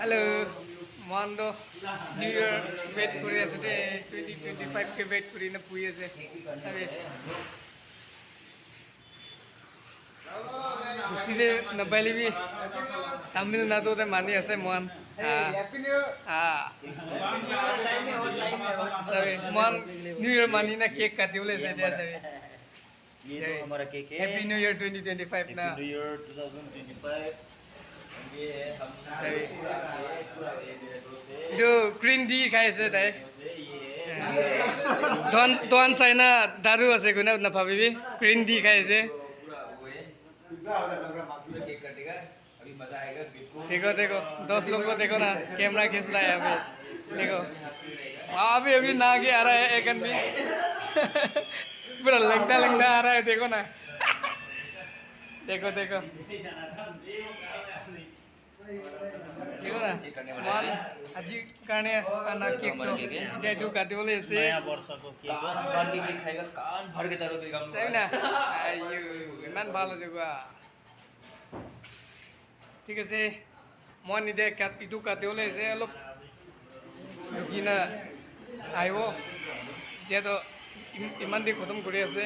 Hello, Mondo. New Year wait kuri ase de 2025 ke wait kuri na pui ase. Sabe. Kusti de na pali bi Tamil Nadu de mani ase mon. Happy New Year. Sabe, mon New Year mani na cake katiule se dia sabe. ये तो हमारा cake है। Happy New Year 2025 ना। Happy New Year 2025। ये हम जो green tea खाए से ताई। Tuan saya na daru ase guna na भाभी green tea खाए से। देखो देखो 10 लोग को देखो ना कैमरा खींच रहा है अभी देखो अभी अभी ना के आ रहा है एक आदमी पूरा लगता लगता आ रहा है देखो ना देखो देखो देखो ना मान अजी करने ना केक तो इधर जो काटे बोले ऐसे कान भर के केक खाएगा, कान भर के चारों केक हम सही ना आयु इमान भालो जगह ठीक है से मन इधर क्या इधर काटे बोले ऐसे लोग कि ना आयो ये तो इमान दी खत्म करे ऐसे